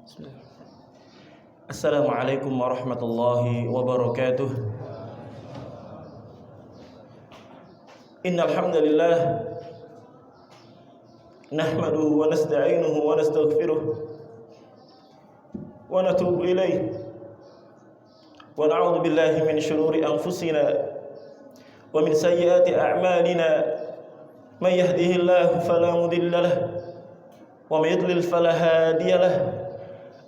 Bismillah. Assalamualaikum warahmatullahi wabarakatuh. Innal hamdalillah nahmaduhu wa nasta'inuhu wa nastaghfiruh wa natubu ilayh wa na'udzu billahi min shururi anfusina wa min sayyiati a'malina may yahdihillahu fala mudilla lahu wa may yudlil fala hadiya lahu.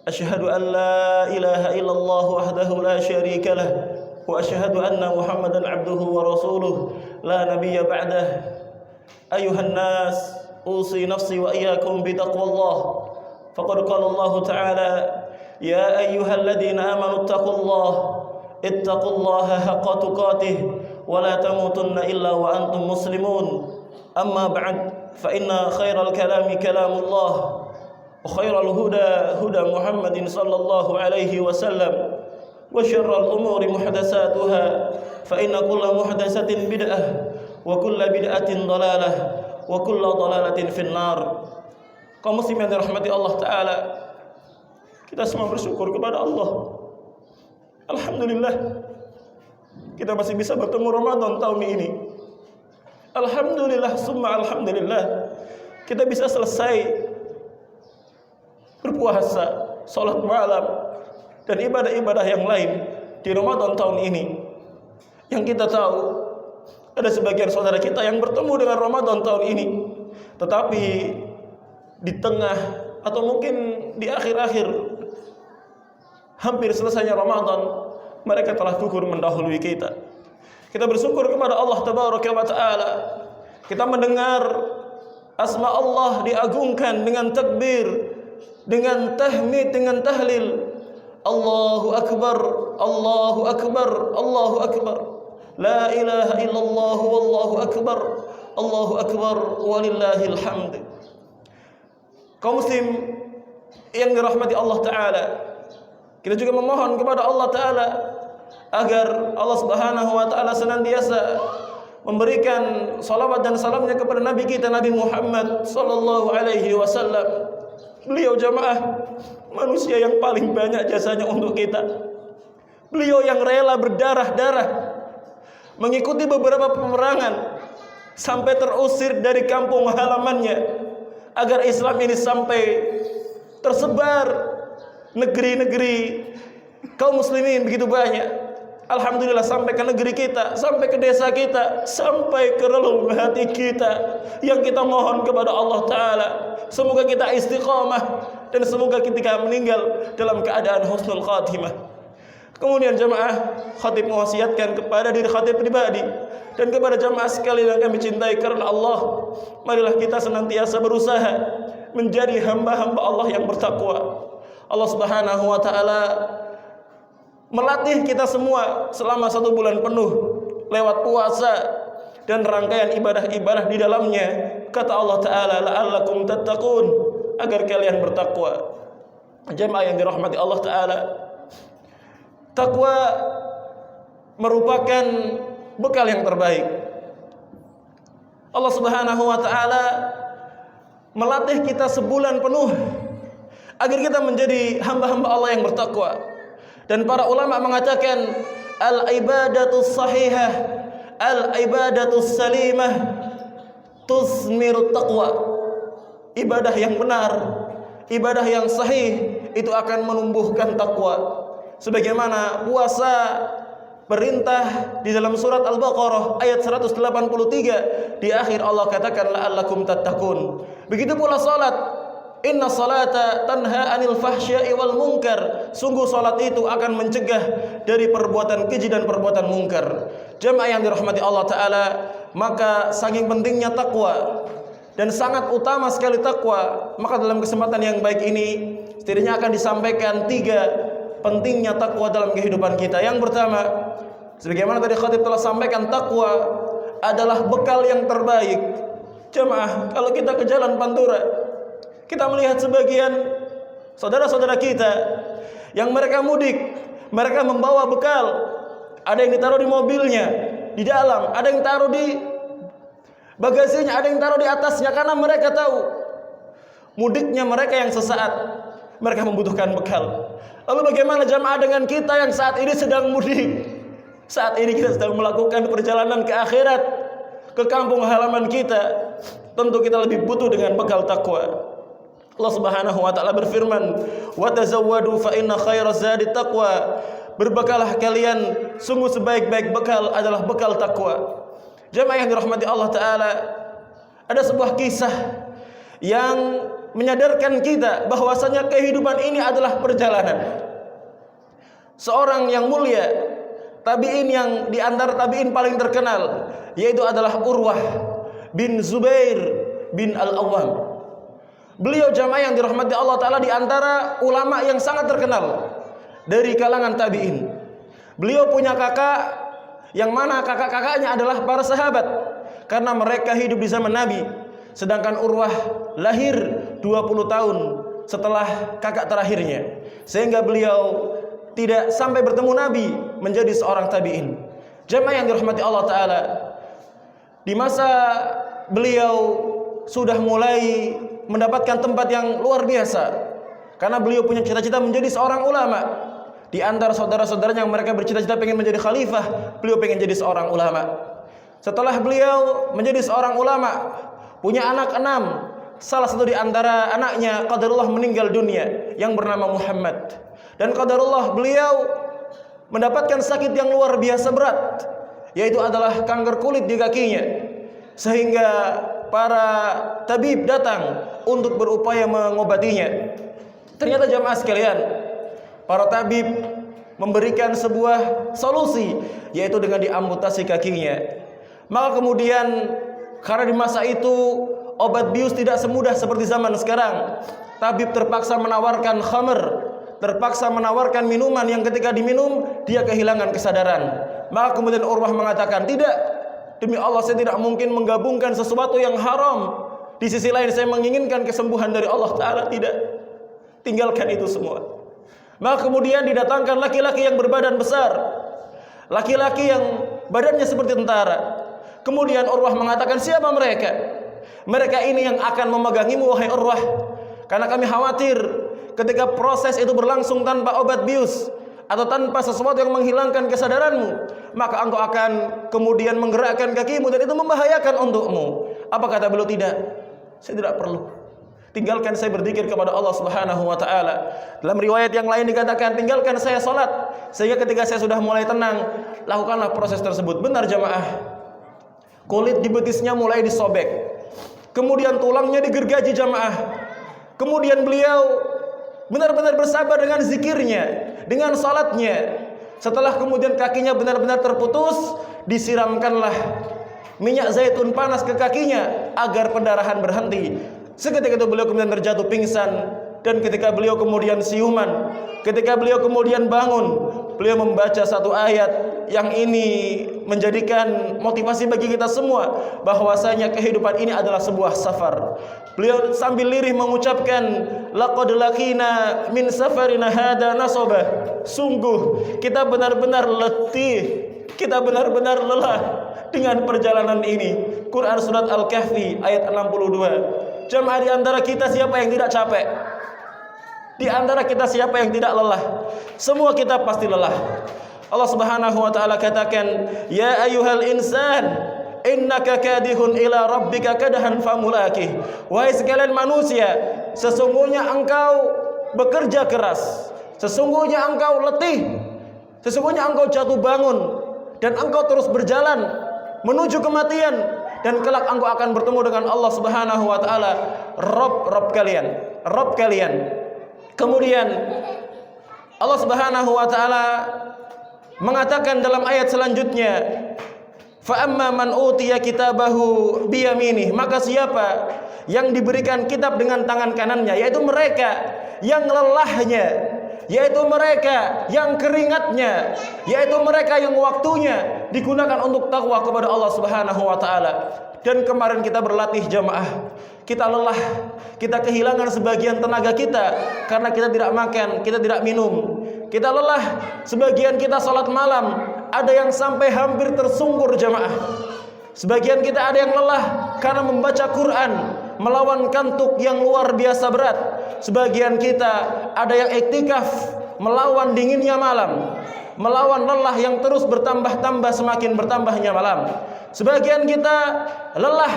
Asyhadu an la ilaha illallah wahdahu la syarika lah wa asyhadu anna Muhammadan abduhu wa rasuluh la nabiyya ba'dah. Ayuhan nas, usi nafsi wa iyyakum bi taqwallah. Faqad qala Allah ta'ala, ya ayyuhalladzina amanu ittaqullaha haqqa tuqatih wa la tamutunna illa wa antum muslimun. Amma ba'd, fa inna khairal kalami kalamullah وخير الهدى هدى محمد صلى الله عليه وسلم وشر الأمور محدثاتها فإن كل محدثة بدعة وكل بدعة ضلالة وكل ضلالة في النار. Kaum muslimin yang dirahmati Allah Ta'ala, kita semua bersyukur kepada Allah. Alhamdulillah kita masih bisa bertemu Ramadan tahun ini. Alhamdulillah summa alhamdulillah kita bisa selesai berpuasa, sholat malam, dan ibadah-ibadah yang lain di Ramadan tahun ini. Yang kita tahu, ada sebagian saudara kita yang bertemu dengan Ramadan tahun ini, tetapi di tengah atau mungkin di akhir-akhir hampir selesainya Ramadan, mereka telah gugur mendahului kita. Kita bersyukur kepada Allah Tabaraka wa Ta'ala. Kita mendengar asma Allah diagungkan dengan takbir, dengan tahmid, dengan tahlil. Allahu akbar, Allahu akbar, Allahu akbar. La ilaha illallah wallahu akbar, Allahu akbar walillahil hamd. Kaum muslim yang dirahmati Allah Ta'ala, kita juga memohon kepada Allah Ta'ala agar Allah Subhanahu wa Ta'ala senantiasa memberikan salawat dan salamnya kepada Nabi kita, Nabi Muhammad sallallahu alaihi wasallam. Beliau jamaah manusia yang paling banyak jasanya untuk kita. Beliau yang rela berdarah-darah mengikuti beberapa peperangan sampai terusir dari kampung halamannya agar Islam ini sampai tersebar negeri-negeri kaum muslimin begitu banyak. Alhamdulillah sampai ke negeri kita, sampai ke desa kita, sampai ke relung hati kita. Yang kita mohon kepada Allah Ta'ala, semoga kita istiqamah dan semoga ketika meninggal dalam keadaan husnul khatimah. Kemudian jamaah, khatib mewasiatkan kepada diri khatib pribadi dan kepada jamaah sekalian yang kami cintai karena Allah, marilah kita senantiasa berusaha menjadi hamba-hamba Allah yang bertakwa. Allah Subhanahu wa Ta'ala melatih kita semua selama 1 bulan penuh lewat puasa dan rangkaian ibadah-ibadah di dalamnya. Kata Allah Ta'ala, la'allakum tattaqun, agar kalian bertakwa. Jamaah yang dirahmati Allah Ta'ala, takwa merupakan bekal yang terbaik. Allah Subhanahu wa Ta'ala melatih kita sebulan penuh agar kita menjadi hamba-hamba Allah yang bertakwa. Dan para ulama mengatakan al-ibadatus sahihah, al-ibadatus salimah tuzmirut taqwa. Ibadah yang benar, ibadah yang sahih itu akan menumbuhkan takwa. Sebagaimana puasa perintah di dalam surat Al-Baqarah ayat 183, di akhir Allah katakan la'allakum tattaqun. Begitu pula salat, inna salata tanha anil fahsya'i wal munkar. Sungguh salat itu akan mencegah dari perbuatan keji dan perbuatan mungkar. Jamaah yang dirahmati Allah Ta'ala, maka saking pentingnya takwa dan sangat utama sekali takwa, maka dalam kesempatan yang baik ini setidaknya akan disampaikan 3 pentingnya takwa dalam kehidupan kita. Yang pertama, sebagaimana tadi khatib telah sampaikan, takwa adalah bekal yang terbaik. Jamaah, kalau kita ke Jalan Pantura, kita melihat sebagian saudara-saudara kita yang mereka mudik, mereka membawa bekal. Ada yang ditaruh di mobilnya, di dalam, ada yang taruh di bagasinya, ada yang taruh di atasnya, karena mereka tahu mudiknya mereka yang sesaat, mereka membutuhkan bekal. Lalu bagaimana jamaah dengan kita yang saat ini sedang mudik? Saat ini kita sedang melakukan perjalanan ke akhirat, ke kampung halaman kita. Tentu kita lebih butuh dengan bekal takwa. Allah Subhanahu wa taala berfirman, "Wa tazawwadu fa inna khairaz zadi taqwa." Berbekalah kalian, sungguh sebaik-baik bekal adalah bekal takwa. Jamaah yang dirahmati Allah taala, ada sebuah kisah yang menyadarkan kita bahwasanya kehidupan ini adalah perjalanan. Seorang yang mulia, tabi'in yang di antara tabi'in paling terkenal, yaitu adalah Urwah bin Zubair bin Al-Awwam. Beliau jamaah yang dirahmati Allah taala di antara ulama yang sangat terkenal dari kalangan tabi'in. Beliau punya kakak yang mana kakak-kakaknya adalah para sahabat, karena mereka hidup di zaman Nabi. Sedangkan Urwah lahir 20 tahun setelah kakak terakhirnya, sehingga beliau tidak sampai bertemu Nabi menjadi seorang tabi'in. Jamaah yang dirahmati Allah taala, di masa beliau sudah mulai mendapatkan tempat yang luar biasa, karena beliau punya cita-cita menjadi seorang ulama. Di antara saudara-saudaranya yang mereka bercita-cita pengen menjadi khalifah, beliau pengen jadi seorang ulama. Setelah beliau menjadi seorang ulama, punya anak 6. Salah satu di antara anaknya qadarullah meninggal dunia, yang bernama Muhammad. Dan qadarullah beliau mendapatkan sakit yang luar biasa berat, yaitu adalah kanker kulit di kakinya. Sehingga para tabib datang untuk berupaya mengobatinya. Ternyata jamaah sekalian, para tabib memberikan sebuah solusi, yaitu dengan diamputasi kakinya. Maka kemudian, karena di masa itu obat bius tidak semudah seperti zaman sekarang, tabib terpaksa menawarkan khamr, terpaksa menawarkan minuman yang ketika diminum dia kehilangan kesadaran. Maka kemudian Urwah mengatakan, tidak, demi Allah saya tidak mungkin menggabungkan sesuatu yang haram. Di sisi lain saya menginginkan kesembuhan dari Allah Ta'ala. Tidak, tinggalkan itu semua. Maka kemudian didatangkan laki-laki yang berbadan besar, laki-laki yang badannya seperti tentara. Kemudian Urwah mengatakan, siapa mereka? Mereka ini yang akan memegangimu wahai Urwah, karena kami khawatir ketika proses itu berlangsung tanpa obat bius atau tanpa sesuatu yang menghilangkan kesadaranmu, maka engkau akan kemudian menggerakkan kakimu dan itu membahayakan untukmu. Apa kata beliau? Tidak, saya tidak perlu. Tinggalkan saya berzikir kepada Allah Subhanahu wa taala. Dalam riwayat yang lain dikatakan, tinggalkan saya salat, sehingga ketika saya sudah mulai tenang, lakukanlah proses tersebut. Benar jamaah. Kulit di betisnya mulai disobek, kemudian tulangnya digergaji jamaah. Kemudian beliau benar-benar bersabar dengan zikirnya, dengan salatnya. Setelah kemudian kakinya benar-benar terputus, disiramkanlah minyak zaitun panas ke kakinya agar pendarahan berhenti. Seketika itu beliau kemudian terjatuh pingsan, dan ketika beliau kemudian siuman, ketika beliau kemudian bangun, beliau membaca satu ayat yang ini menjadikan motivasi bagi kita semua bahwasanya kehidupan ini adalah sebuah safar. Beliau sambil lirih mengucapkan, laqad laqina min safarina hada nasaba. Sungguh kita benar-benar letih, kita benar-benar lelah dengan perjalanan ini. Quran surat Al-Kahfi ayat 62. Jamaah, di antara kita siapa yang tidak capek? Di antara kita siapa yang tidak lelah? Semua kita pasti lelah. Allah Subhanahu wa taala katakan, ya ayyuhal insan innaka kadihun ila rabbika kadahan famulakih. Wahai sekalian manusia, sesungguhnya engkau bekerja keras, sesungguhnya engkau letih, sesungguhnya engkau jatuh bangun, dan engkau terus berjalan menuju kematian, dan kelak engkau akan bertemu dengan Allah Subhanahu wa taala, Rabb kalian. Kemudian Allah Subhanahu wa taala mengatakan dalam ayat selanjutnya, fa amma man utiya kitabahu biyaminih, maka siapa yang diberikan kitab dengan tangan kanannya, yaitu mereka yang lelahnya, yaitu mereka yang keringatnya, yaitu mereka yang waktunya digunakan untuk takwa kepada Allah Subhanahu wa taala. Dan kemarin kita berlatih jamaah, kita lelah, kita kehilangan sebagian tenaga kita karena kita tidak makan, kita tidak minum. Kita lelah, sebagian kita salat malam, ada yang sampai hampir tersungkur jamaah. Sebagian kita ada yang lelah karena membaca Quran, melawan kantuk yang luar biasa berat. Sebagian kita ada yang iktikaf melawan dinginnya malam, melawan lelah yang terus bertambah-tambah, semakin bertambahnya malam. Sebagian kita lelah,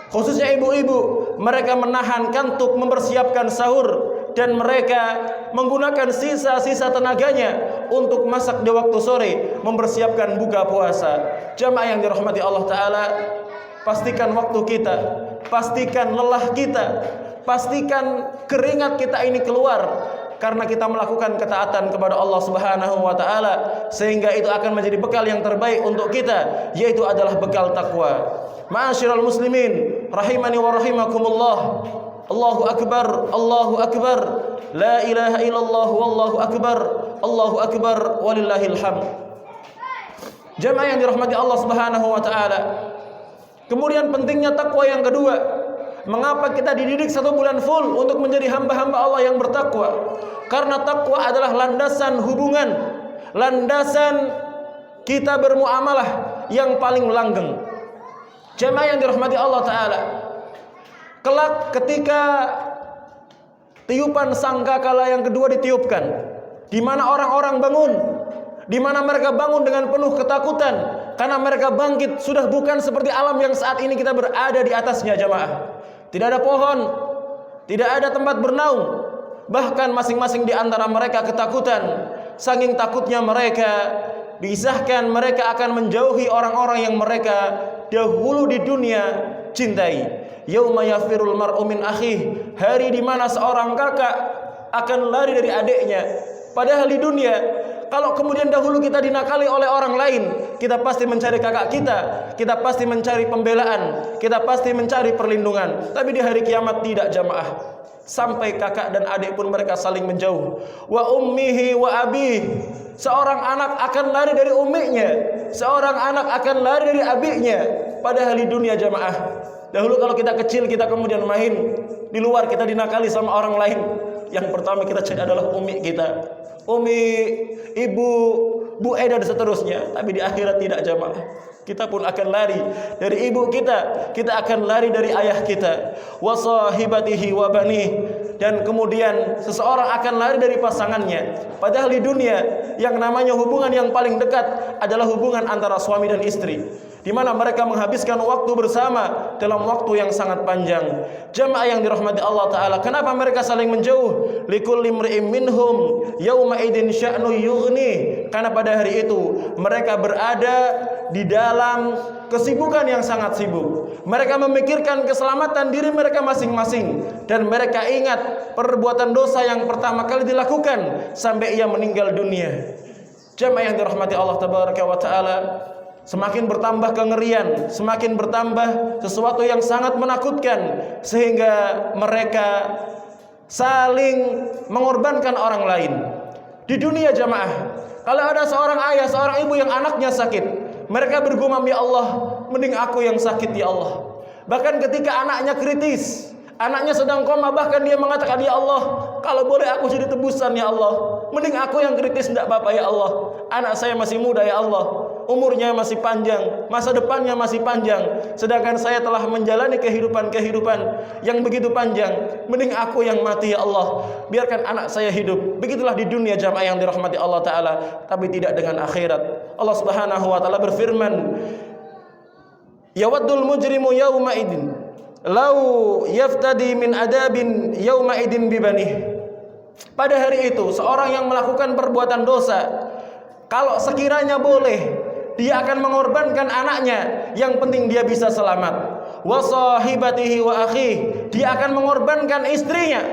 khususnya ibu-ibu, mereka menahan kantuk mempersiapkan sahur, dan mereka menggunakan sisa-sisa tenaganya untuk masak di waktu sore, mempersiapkan buka puasa. Jamaah yang dirahmati Allah Ta'ala, pastikan waktu kita, pastikan lelah kita, pastikan keringat kita ini keluar karena kita melakukan ketaatan kepada Allah Subhanahu wa Ta'ala, sehingga itu akan menjadi bekal yang terbaik untuk kita, yaitu adalah bekal takwa. Ma'asyiral muslimin rahimani wa rahimakumullah, Allahu akbar, Allahu akbar, la ilaha illallah, wallahu akbar, Allahu akbar, walillahil hamd. Jamaah yang dirahmati Allah Subhanahu wa Ta'ala, kemudian pentingnya takwa yang kedua. Mengapa kita dididik 1 bulan full untuk menjadi hamba-hamba Allah yang bertakwa? Karena takwa adalah landasan hubungan, landasan kita bermuamalah yang paling langgeng. Jamaah yang dirahmati Allah Ta'ala, kelak ketika tiupan sangkakala yang kedua ditiupkan, di mana orang-orang bangun, di mana mereka bangun dengan penuh ketakutan karena mereka bangkit sudah bukan seperti alam yang saat ini kita berada di atasnya. Jamaah, tidak ada pohon, tidak ada tempat bernaung, bahkan masing-masing di antara mereka ketakutan. Saking takutnya mereka, disahkan mereka akan menjauhi orang-orang yang mereka dahulu di dunia cintai. Yauma yafirul mar'u min akhih, hari di mana seorang kakak akan lari dari adiknya. Padahal di dunia, kalau kemudian dahulu kita dinakali oleh orang lain, kita pasti mencari kakak kita pasti mencari pembelaan, kita pasti mencari perlindungan. Tapi di hari kiamat tidak, jamaah. Sampai kakak dan adik pun mereka saling menjauh. Wa ummihi wa abih, seorang anak akan lari dari umminya, seorang anak akan lari dari abinya. Padahal di dunia, jamaah, dahulu kalau kita kecil, kita kemudian main di luar, kita dinakali sama orang lain, yang pertama kita cari adalah umi kita, umi, ibu, bu dan seterusnya. Tapi di akhirat tidak, jamaah. Kita pun akan lari dari ibu kita akan lari dari ayah kita, wa sahibatihi wa banih, dan kemudian seseorang akan lari dari pasangannya. Padahal di dunia yang namanya hubungan yang paling dekat adalah hubungan antara suami dan istri, di mana mereka menghabiskan waktu bersama dalam waktu yang sangat panjang. Jamaah yang dirahmati Allah Ta'ala, kenapa mereka saling menjauh? Likulli imri'in minhum yauma idin sya'nu yughni, karena pada hari itu mereka berada di dalam kesibukan yang sangat sibuk. Mereka memikirkan keselamatan diri mereka masing-masing, dan mereka ingat perbuatan dosa yang pertama kali dilakukan sampai ia meninggal dunia. Jamaah yang dirahmati Allah Tabaraka wa Ta'ala, semakin bertambah kengerian, semakin bertambah sesuatu yang sangat menakutkan, sehingga mereka saling mengorbankan orang lain. Di dunia, jamaah, kalau ada seorang ayah, seorang ibu yang anaknya sakit, mereka bergumam, ya Allah, mending aku yang sakit, ya Allah. Bahkan ketika anaknya kritis, anaknya sedang koma, bahkan dia mengatakan, ya Allah, kalau boleh aku jadi tebusan, ya Allah, mending aku yang kritis, tidak apa-apa, ya Allah. Anak saya masih muda, ya Allah, umurnya masih panjang, masa depannya masih panjang, sedangkan saya telah menjalani kehidupan yang begitu panjang. Mending aku yang mati, ya Allah, biarkan anak saya hidup. Begitulah di dunia, jamaah yang dirahmati Allah Ta'ala, tapi tidak dengan akhirat. Allah Subhanahu wa Ta'ala berfirman, yawaddul mujrimu yawma idin lau yaftadi min adabin yawma idin bibanih. Pada hari itu, seorang yang melakukan perbuatan dosa, kalau sekiranya boleh, dia akan mengorbankan anaknya, yang penting dia bisa selamat. Wa sahibatihi wa akhih, dia akan mengorbankan istrinya,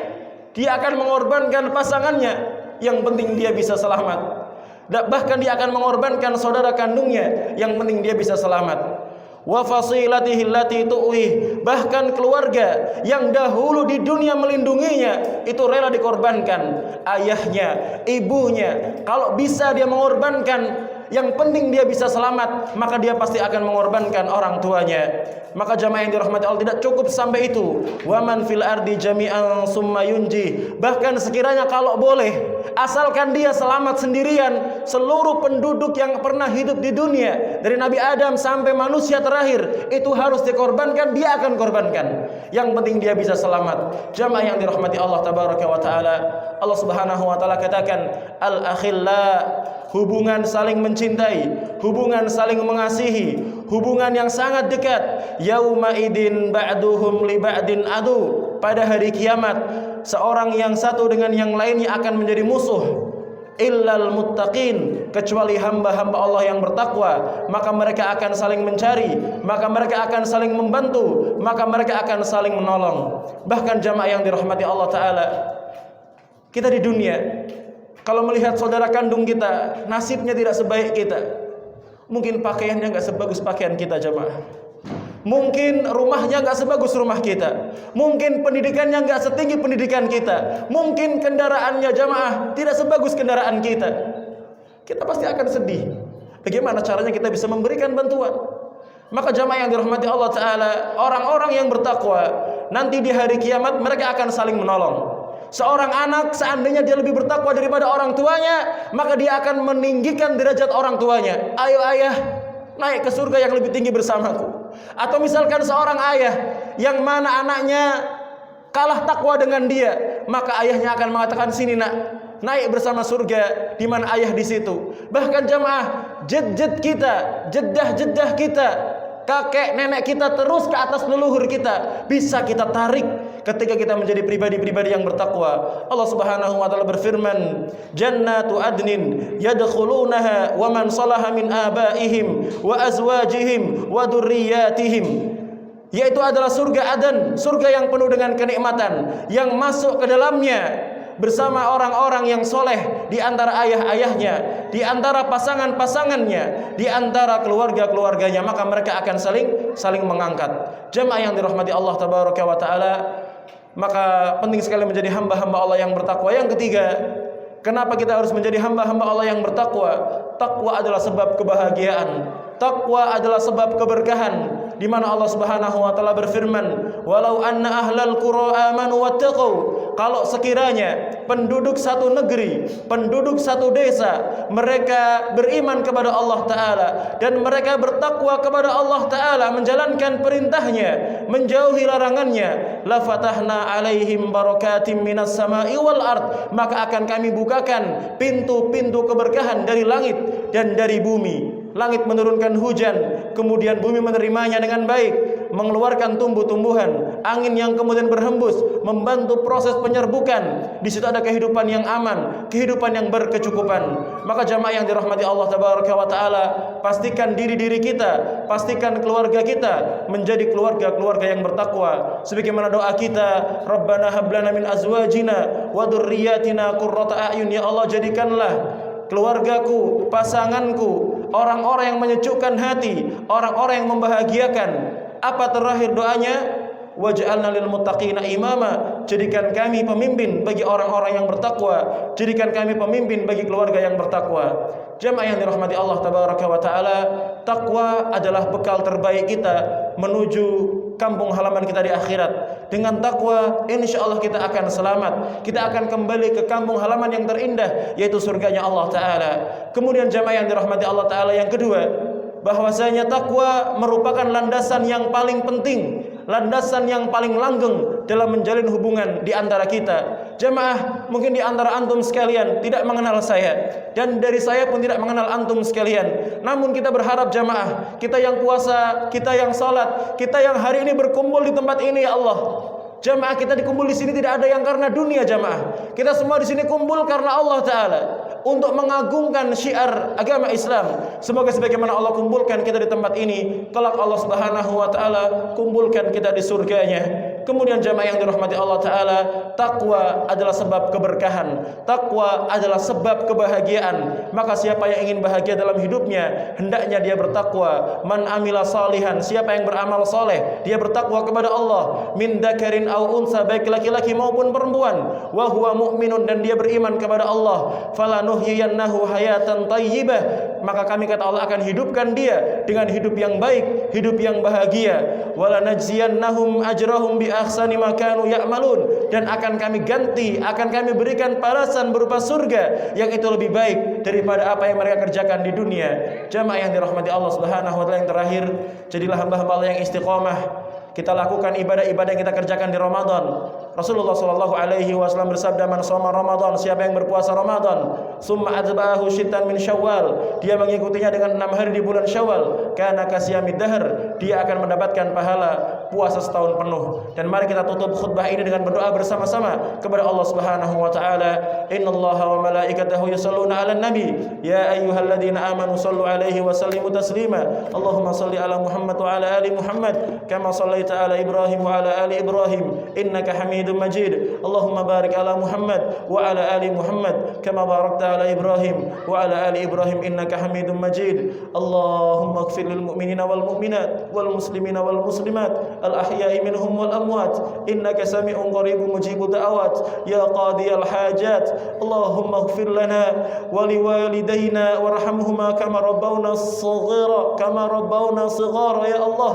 dia akan mengorbankan pasangannya, yang penting dia bisa selamat. Bahkan dia akan mengorbankan saudara kandungnya, yang penting dia bisa selamat. Wa fasilatihi allati tu'wih, bahkan keluarga yang dahulu di dunia melindunginya itu rela dikorbankan. Ayahnya, ibunya, kalau bisa dia mengorbankan, yang penting dia bisa selamat, maka dia pasti akan mengorbankan orang tuanya. Maka jamaah yang dirahmati Allah, tidak cukup sampai itu. Wa man fil ardi jami'an summa yunji, bahkan sekiranya kalau boleh Asalkan dia selamat sendirian, seluruh penduduk yang pernah hidup di dunia dari Nabi Adam sampai manusia terakhir itu harus dikorbankan, dia akan korbankan. Yang penting dia bisa selamat. Jamaah yang dirahmati Allah tabaraka wa taala, Allah Subhanahu wa taala katakan al-akhilla, hubungan saling mencintai, hubungan saling mengasihi, hubungan yang sangat dekat. Yauma idin ba'duhum li ba'din adu. Pada hari kiamat, seorang yang satu dengan yang lainnya akan menjadi musuh. Illal muttaqin, kecuali hamba-hamba Allah yang bertakwa, maka mereka akan saling mencari, maka mereka akan saling membantu, maka mereka akan saling menolong. Bahkan jamaah yang dirahmati Allah taala, kita di dunia kalau melihat saudara kandung kita nasibnya tidak sebaik kita, mungkin pakaiannya enggak sebagus pakaian kita jamaah. Mungkin rumahnya enggak sebagus rumah kita. Mungkin pendidikannya enggak setinggi pendidikan kita. Mungkin kendaraannya jamaah tidak sebagus kendaraan kita. Kita pasti akan sedih. Bagaimana caranya kita bisa memberikan bantuan? Maka jamaah yang dirahmati Allah taala, orang-orang yang bertakwa nanti di hari kiamat mereka akan saling menolong. Seorang anak seandainya dia lebih bertakwa daripada orang tuanya, maka dia akan meninggikan derajat orang tuanya. Ayo ayah, naik ke surga yang lebih tinggi bersamaku. Atau misalkan seorang ayah yang mana anaknya kalah takwa dengan dia, maka ayahnya akan mengatakan, sini nak, naik bersama surga di mana ayah di situ. Bahkan jamaah, jed-jed kita, jedah-jedah kita, kakek nenek kita terus ke atas leluhur kita bisa kita tarik ketika kita menjadi pribadi-pribadi yang bertakwa. Allah Subhanahu wa taala berfirman, "Jannatu adnin yadkhulunaha wa man salaha min abaihim wa azwajihim wa dzurriyyatihim." Yaitu adalah surga Aden, surga yang penuh dengan kenikmatan, yang masuk ke dalamnya bersama orang-orang yang soleh di antara ayah-ayahnya, di antara pasangan-pasangannya, di antara keluarga-keluarganya, maka mereka akan saling mengangkat. Jemaah yang dirahmati Allah tabaraka wa taala, maka penting sekali menjadi hamba-hamba Allah yang bertakwa. Yang ketiga, kenapa kita harus menjadi hamba-hamba Allah yang bertakwa? Takwa adalah sebab kebahagiaan. Takwa adalah sebab keberkahan, di mana Allah Subhanahu wa taala berfirman, "Walau anna ahlal qura amanu wattaqau." Kalau sekiranya penduduk satu negeri, penduduk satu desa, mereka beriman kepada Allah taala dan mereka bertakwa kepada Allah taala, menjalankan perintahnya, menjauhi larangannya, la fatahna alaihim barakatim minas sama'i wal ard, maka akan kami bukakan pintu-pintu keberkahan dari langit dan dari bumi. Langit menurunkan hujan, kemudian bumi menerimanya dengan baik, mengeluarkan tumbuh-tumbuhan, angin yang kemudian berhembus, membantu proses penyerbukan. Di situ ada kehidupan yang aman, kehidupan yang berkecukupan. Maka jamaah yang dirahmati Allah tabaraka wa taala, pastikan diri-diri kita, pastikan keluarga kita menjadi keluarga-keluarga yang bertakwa. Sebagaimana doa kita, Rabbana hab lana min azwajina wa dzurriyyatina qurrata a'yun. Ya Allah, jadikanlah keluargaku, pasanganku, orang-orang yang menyejukkan hati, orang-orang yang membahagiakan. Apa terakhir doanya? Waj'alna lil muttaqina imama. Jadikan kami pemimpin bagi orang-orang yang bertakwa. Jadikan kami pemimpin bagi keluarga yang bertakwa. Jamaah yang dirahmati Allah tabaraka wa taala, takwa adalah bekal terbaik kita menuju kampung halaman kita di akhirat. Dengan takwa, insyaallah kita akan selamat. Kita akan kembali ke kampung halaman yang terindah, yaitu surganya Allah taala. Kemudian jamaah yang dirahmati Allah taala, yang kedua, bahwasanya takwa merupakan landasan yang paling penting, landasan yang paling langgeng dalam menjalin hubungan di antara kita. Jamaah, mungkin di antara antum sekalian tidak mengenal saya, dan dari saya pun tidak mengenal antum sekalian. Namun kita berharap jamaah, kita yang puasa, kita yang salat, kita yang hari ini berkumpul di tempat ini, ya Allah, jamaah kita dikumpul di sini tidak ada yang karena dunia jamaah. Kita semua di sini kumpul karena Allah taala, untuk mengagungkan syiar agama Islam. Semoga sebagaimana Allah kumpulkan kita di tempat ini, kelak Allah Subhanahu wa taala kumpulkan kita di surganya. Kemudian jamaah yang dirahmati Allah taala, takwa adalah sebab keberkahan, takwa adalah sebab kebahagiaan. Maka siapa yang ingin bahagia dalam hidupnya, hendaknya dia bertakwa. Man amila salihan, siapa yang beramal soleh, dia bertakwa kepada Allah, min dzakarin au unsa, baik laki-laki maupun perempuan, wa huwa mu'minun, dan dia beriman kepada Allah, falanuhyiyannahu hayatan thayyibah, maka kami kata Allah akan hidupkan dia dengan hidup yang baik, hidup yang bahagia. Wala najziyannahum ajrahum bi ahsani ma kanu ya'malun, dan akan kami ganti, akan kami berikan balasan berupa surga yang itu lebih baik daripada apa yang mereka kerjakan di dunia. Jamaah yang dirahmati Allah Subhanahu wa taala, yang terakhir, jadilah hamba-hamba Allah yang istiqomah. Kita lakukan ibadah-ibadah yang kita kerjakan di Ramadan. Rasulullah sallallahu alaihi wasallam bersabda, "Man shoma Ramadan," siapa yang berpuasa Ramadan, "summa atba'ahu syittan min Syawal," dia mengikutinya dengan 6 hari di bulan Syawal, "kana kasiyamid dahr," dia akan mendapatkan pahala puasa setahun penuh. Dan mari kita tutup khutbah ini dengan berdoa bersama-sama kepada Allah Subhanahu wa taala. Innallaha wa malaikatahu yusholluna 'alan nabi, ya ayyuhalladzina amanu shallu 'alaihi wa sallimu taslima. Allahumma shalli 'ala Muhammad wa 'ala ali Muhammad kama shallaita 'ala Ibrahim wa 'ala ali Ibrahim innaka Hamidum Majid. Allahumma barik 'ala Muhammad wa 'ala ali Muhammad kama barakta 'ala Ibrahim wa 'ala ali Ibrahim innaka Hamidum Majid. Allahumma ighfir lil mu'minina wal mu'minat wal muslimina wal muslimat al ahya'i minhum wal amwat innaka sami'un qaribun mujibud da'awat ya qadiyal hajat. Allahumma ighfir lana wa liwalidayna warhamhuma kama rabbawna shighara ya Allah.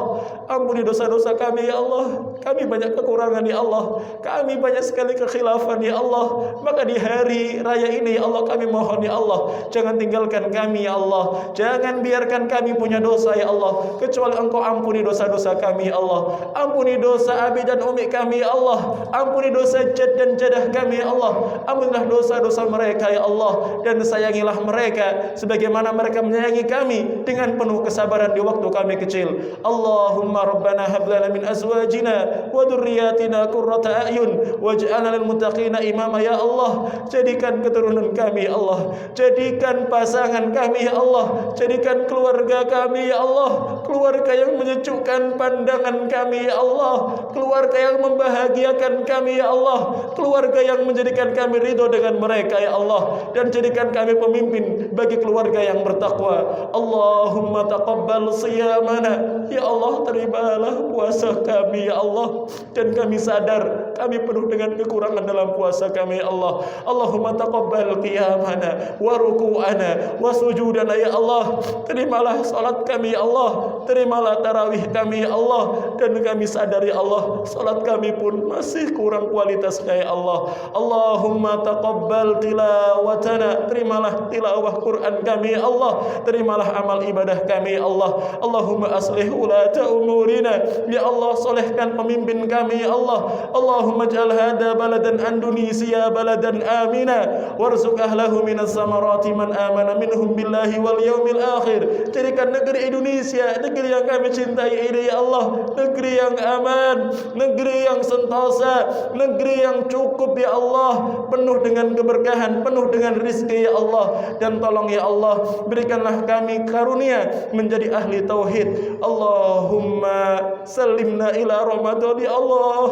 Ampuni dosa-dosa kami ya Allah. Kami banyak kekurangan ya Allah. Kami banyak sekali kekhilafan ya Allah. Maka di hari raya ini ya Allah, kami mohon ya Allah, jangan tinggalkan kami ya Allah. Jangan biarkan kami punya dosa ya Allah, kecuali Engkau ampuni dosa-dosa kami ya Allah. Ampuni dosa abi dan umi kami ya Allah. Ampuni dosa jad dan jadah kami ya Allah. Ampunilah dosa-dosa mereka ya Allah, dan sayangilah mereka sebagaimana mereka menyayangi kami dengan penuh kesabaran di waktu kami kecil. Allahumma rabbana hab lana min azwajina wa dhurriyyatina qurrata a'yun waj'alna lil muttaqina imama ya Allah. Jadikan keturunan kami ya Allah, jadikan pasangan kami ya Allah, jadikan keluarga kami ya Allah keluarga yang menyejukkan pandangan kami ya Allah, keluarga yang membahagiakan kami ya Allah, keluarga yang menjadikan kami ridho dengan mereka ya Allah, dan jadikan kami pemimpin bagi keluarga yang bertakwa. Allahumma taqabbal siyamana ya Allah, terimalah puasa kami ya Allah, dan kami sadar kami penuh dengan kekurangan dalam puasa kami ya Allah. Allahumma taqabbal qiyamana wa ruku'ana wa sujudana ya Allah. Terimalah salat kami ya Allah, terimalah tarawih kami ya Allah, dan kami sadar ya Allah, salat kami pun masih kurang kualitasnya ya Allah. Allahumma taqabbal tilawatana, terimalah tilawah Quran kami ya Allah, terimalah amal ibadah kami ya Allah. Allahumma aslih ulata umurina ya Allah, solehkan pemimpin kami ya Allah. Allahumma ij'al hada baladan Indonesia baladan amina warzuq ahlahu minas samarati man amana minhum billahi wal yaumil akhir. Jadikan negeri Indonesia negeri yang kami cintai ini ya Allah, negeri yang aman, negeri yang sentosa, negeri yang cukup ya Allah, penuh dengan keberkahan, penuh dengan rizki ya Allah. Dan tolong ya Allah, berikanlah kami karunia menjadi ahli tauhid. Allahumma salimna ila Ramadan ya Allah.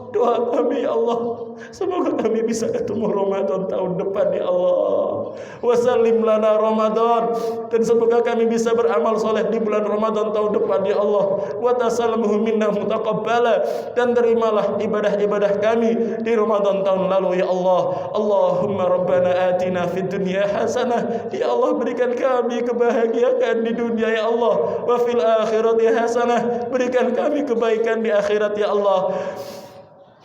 Doa kami ya Allah, semoga kami bisa ketemu Ramadan tahun depan ya Allah. Wasallim lana Ramadan, dan semoga kami bisa beramal soleh di bulan Ramadan tahun depan ya Allah. Wa tasallamhu minna mutaqabbala, dan terimalah ibadah-ibadah kami di Ramadan tahun lalu ya Allah. Allahumma rabbana atina fid dunya hasanah ya Allah, berikan kami kebahagiaan di dunia ya Allah. Wa fil akhirati hasanah, berikan kami kebaikan di akhirat ya Allah.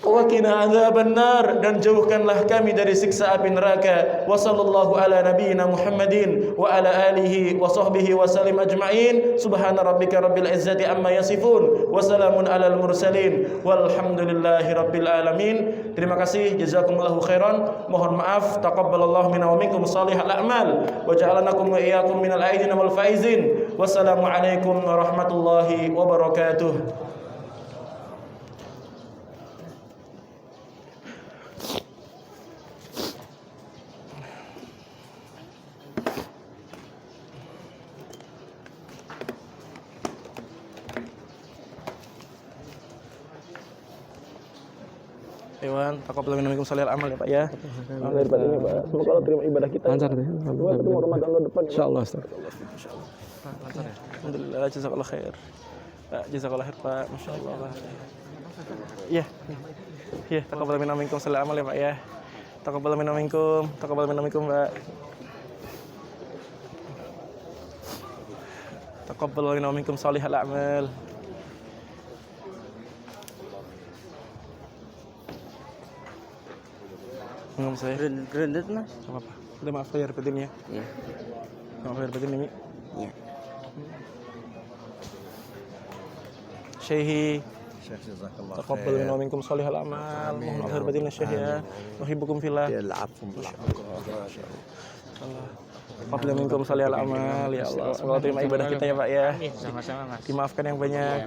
Wa qina adzabannar, dan jauhkanlah kami dari siksa api neraka. Wa sallallahu ala nabiyyina Muhammadin wa ala alihi wa sahbihi wa sallim ajma'in. Subhana rabbika rabbil izzati amma yasifun wa salamun alal mursalin walhamdulillahi rabbil alamin. Terima kasih, jazakumullahu khairan. Mohon maaf, taqabbalallahu minna wa minkum shalihal a'mal wa ja'alanakum wa iyyakum minal aidin wal faizin. Wassalamu alaikum warahmatullahi wabarakatuh. Iwan, taqabbal minkum salihal amal ya Pak ya. Amin Pak ini Pak. Semoga Allah terima ibadah kita. Lancar deh. Semoga ketemu Ramadan tahun depan. Insyaallah Ustaz. Insyaallah. Lancar ya. Alhamdulillah, jazakallahu khair. Pak, jazakallahu khair Pak. Masyaallah. Iya. Iya, taqabbal minkum salihal amal ya Pak ya. Taqabbal minkum Pak. Taqabbal minkum salihal amal. Minum saya. Gerundet mas. Enggak apa-apa. Udah maaf lahir batinnya. Iya. Maaf lahir batin ini. Iya. Syekhi Syekh jazakallah taqabbal minna wa minkum shalihal a'mal. Mohon lahir batin Syekh ya. Nuhibbukum fillah. Taqabbal minkum shalihal a'mal ya Allah. Semoga terima ibadah kita ya Pak ya. Sama-sama mas. Dimaafkan yang banyak.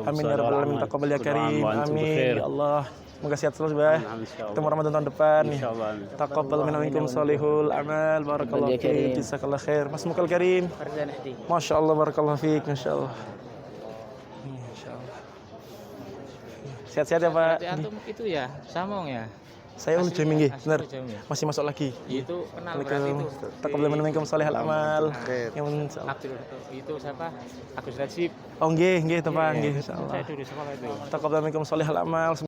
Amin ya rabbal alamin. Taqabbal ya karim. Amin ya Allah. Semoga sehat selalu Bah. Ketemu Ramadan tahun depan nih. Taqabbal minna minkum shalihul amal. Barakallahu fiik. Jazakallahu khair. Mas Mukal Karim. Masya Allah barakallahu fiik. Masya Allah. Masya Allah. Sehat-sehat ya Pak. Antum itu ya, Samong ya. Saya ul jamming nggih, bener. Jamming. Masih masuk lagi. Itu kenal berarti itu. Taqabbal minna minkum shalihal amal. Yang insyaallah. Abdul itu siapa? Agus Rajib. Oh nggih, nggih teman nggih insyaallah. Saya dulu sekolah itu. Taqabbal minkum shalihal amal.